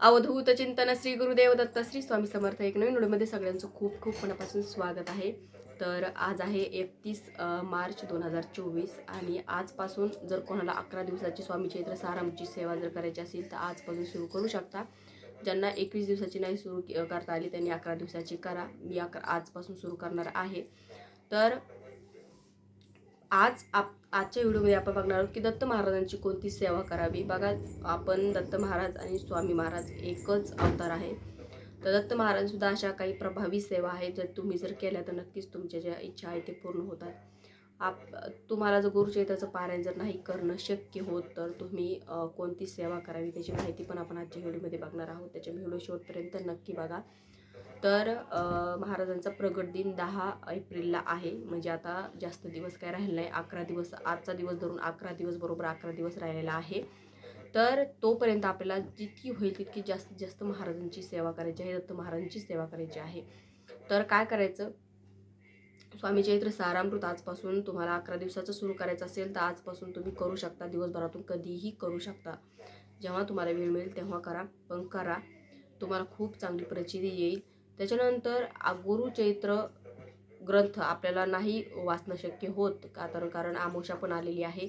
अवधूत चिंतन श्री गुरुदेव दत्त श्री स्वामी समर्थ एक नवीन व्हिडिओमध्ये सगळ्यांचं खूप खूप मनापासून स्वागत आहे. तर आज आहे 31 मार्च 2024 आणि आजपासून जर कोणाला 11 दिवसाची स्वामी चैत्र सारामची सेवा जर करायची असेल तर आजपासून सुरू करू शकता. ज्यांना 21 दिवसाची नाही सुरू करता आली त्यांनी 11 दिवसाची करा. मी आजपासून सुरू करणार आहे. तर आजच्या व्हिडिओमध्ये आपण बघणार आहोत की दत्त महाराजांची कोणती सेवा करावी. बघा, आपण दत्त महाराज आणि स्वामी महाराज एकच अवतार आहे. तर दत्त महाराज सुद्धा अशा काही प्रभावी सेवा आहेत जर तुम्ही जर केल्या तर नक्कीच तुमच्या ज्या इच्छा आहेत ते पूर्ण होतात. तुम्हाला जर गुरुचरित्राचं पारायण जर नाही करणं शक्य होत तर तुम्ही कोणती सेवा करावी त्याची माहिती पण आपण आजच्या व्हिडिओमध्ये बघणार आहोत. त्याच्या व्हिडिओ शेवटपर्यंत नक्की बघा. तर महाराजांचा प्रगट दिन 10 एप्रिलला आहे. म्हणजे आता जास्त दिवस काय राहिले नाही. 11 दिवस, आजचा दिवस धरून 11 दिवस, बरोबर 11 दिवस राहिलेला आहे. तर तोपर्यंत आपल्याला जितकी होईल तितकी जास्तीत जास्त महाराजांची सेवा करायची आहे, दत्त महाराजांची सेवा करायची आहे. तर काय करायचं, स्वामी चैत्र सारामृत आजपासून तुम्हाला 11 दिवसाचं सुरू करायचं असेल तर आजपासून तुम्ही करू शकता. दिवसभरातून कधीही करू शकता. जेव्हा तुम्हाला वेळ मिळेल तेव्हा करा, पण करा. तुम्हाला खूप चांगली प्रचिती येईल. त्याच्यानंतर गुरुचैत्र ग्रंथ आपल्याला नाही वाचणं शक्य होत कारण आमोशा पण आलेली आहे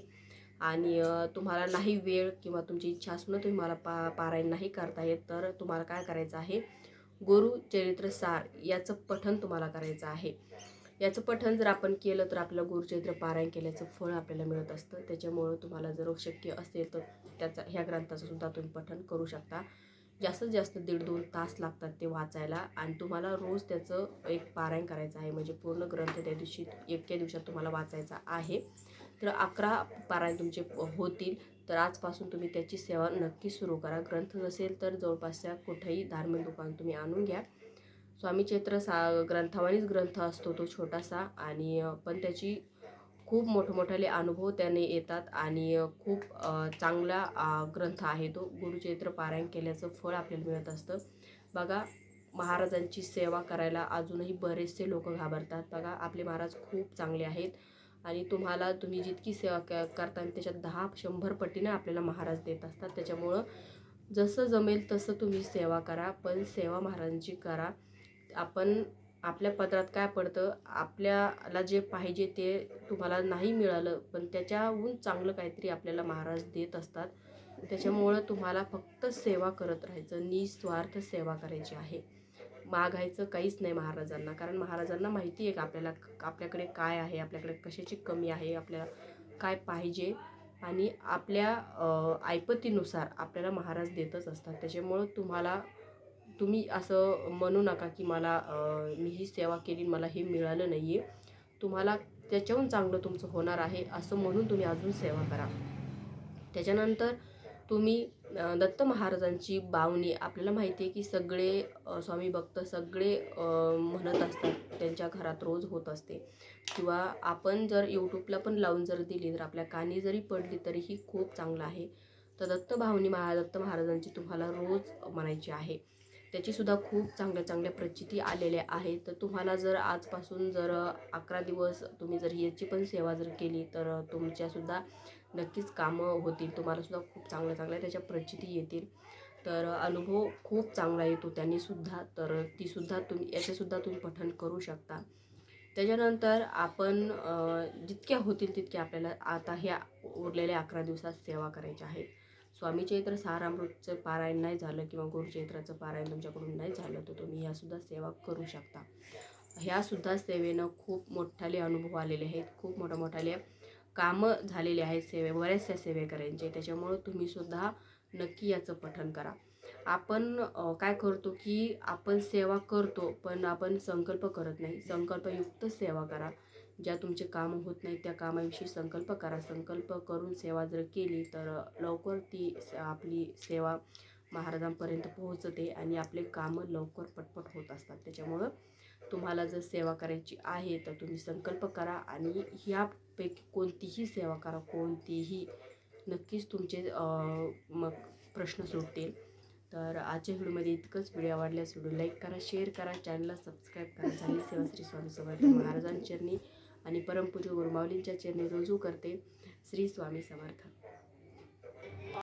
आणि तुम्हाला नाही वेळ किंवा तुमची इच्छा असून तुम्ही मला पारायण नाही करता येत, तर तुम्हाला काय करायचं आहे, गुरुचरित्र सार याचं पठण तुम्हाला करायचं आहे. याचं पठण जर आपण केलं तर आपल्याला गुरुचरित्र पारायण केल्याचं फळ आपल्याला मिळत असतं. त्याच्यामुळं तुम्हाला जर शक्य असेल तर ह्या ग्रंथाचं सुद्धा तुम्ही पठण करू शकता. जास्तीत जास्त 1.5-2 तास लागतात ते वाचायला आणि तुम्हाला रोज त्याचं एक पारायण करायचं आहे. म्हणजे पूर्ण ग्रंथ त्या दिवशी एका दिवसात तुम्हाला वाचायचा आहे. तर 11 पारायण तुमचे होतील. तर आजपासून तुम्ही त्याची सेवा नक्की सुरू करा. ग्रंथ नसेल तर जवळपासच्या कुठेही धार्मिक दुकान तुम्ही आणून घ्या. स्वामी चैत्र ग्रंथावानीच ग्रंथ असतो तो छोटासा आणि पण त्याची खूप मोठमोठाले अनुभव त्याने येतात आणि खूप चांगला ग्रंथ आहे तो. गुरुचरित्र पारायण केल्याचं फळ आपल्याला मिळत असतं. बघा, महाराजांची सेवा करायला अजूनही बरेचसे लोक घाबरतात. बघा, आपले महाराज खूप चांगले आहेत आणि तुम्ही जितकी सेवा करता त्याच्यात 10-100 पटीने आपल्याला महाराज देत असतात. त्याच्यामुळं जसं जमेल तसं तुम्ही सेवा करा, पण सेवा महाराजांची करा. आपल्या पदरात काय पडतं, आपल्याला जे पाहिजे ते तुम्हाला नाही मिळालं पण त्याच्याहून चांगलं काहीतरी आपल्याला महाराज देत असतात. त्याच्यामुळं तुम्हाला फक्त सेवा करत राहायचं, निस्वार्थ सेवा करायची आहे. मागायचं काहीच नाही महाराजांना, कारण महाराजांना माहिती आहे की आपल्याकडे काय आहे, आपल्याकडे कशाची कमी आहे, आपल्याला काय पाहिजे आणि आपल्या ऐपतीनुसार आपल्याला महाराज देतच असतात. त्याच्यामुळं तुम्ही असं म्हणू नका की मी ही सेवा केली मला हे मिळालं नाही आहे. तुम्हाला त्याच्याहून चांगलं तुमचं होणार आहे असं म्हणून तुम्ही अजून सेवा करा. त्याच्यानंतर तुम्ही दत्त महाराजांची बावणी, आपल्याला माहिती आहे की सगळे स्वामी भक्त सगळे म्हणत असतात, त्यांच्या घरात रोज होत असते किंवा आपण जर यूट्यूबला पण लावून जर दिली तर आपल्या कानी जरी पडली तरीही खूप चांगलं आहे. तर दत्त महाराजांची तुम्हाला रोज म्हणायची आहे. त्याचीसुद्धा खूप चांगल्या प्रचिती आलेल्या आहेत. तर तुम्हाला जर आजपासून जर 11 दिवस तुम्ही जर याची पण सेवा जर केली तर तुमच्यासुद्धा नक्कीच कामं होतील. तुम्हालासुद्धा खूप चांगल्या त्याच्या प्रचिती येतील. तर अनुभव खूप चांगला येतो त्यांनीसुद्धा. तर याचंसुद्धा तुम्ही पठण करू शकता. त्याच्यानंतर आपण जितक्या होतील तितक्या आपल्याला आता ह्या उरलेल्या 11 दिवसात सेवा करायच्या आहेत. स्वामी चैत्र सारामृतचं पारायण नाही झालं किंवा गुरुचैत्राचं पारायण तुमच्याकडून नाही झालं तर तुम्ही ह्यासुद्धा सेवा करू शकता. ह्यासुद्धा सेवेनं खूप मोठाले अनुभव आलेले आहेत, खूप मोठाले कामं झालेले आहेत बऱ्याचशा सेवेकऱ्यांचे. त्याच्यामुळं तुम्हीसुद्धा नक्की याचं पठण करा. आपण काय करतो की आपण सेवा करतो पण आपण संकल्प करत नाही. संकल्पयुक्त सेवा करा. ज्या तुमचे कामं होत नाही त्या कामाविषयी संकल्प करा. संकल्प करून सेवा जर केली तर लवकर ती आपली सेवा महाराजांपर्यंत पोहोचते आणि आपले कामं लवकर पटपट होत असतात. त्याच्यामुळं तुम्हाला जर सेवा करायची आहे तर तुम्ही संकल्प करा आणि ह्यापैकी कोणतीही सेवा करा, कोणतीही, नक्कीच तुमचे मग प्रश्न सुटतील. तर आजच्या व्हिडिओमध्ये इतकंच. व्हिडिओ आवडल्यास व्हिडिओ लाईक करा, शेअर करा, चॅनलला सबस्क्राईब करा. झाली सेवा श्री स्वामी समर्थ महाराजांच्या चरणी आणि परमपूज्य गुरुमाऊलींच्या चरणी रुजू करते. श्री स्वामी समर्थ.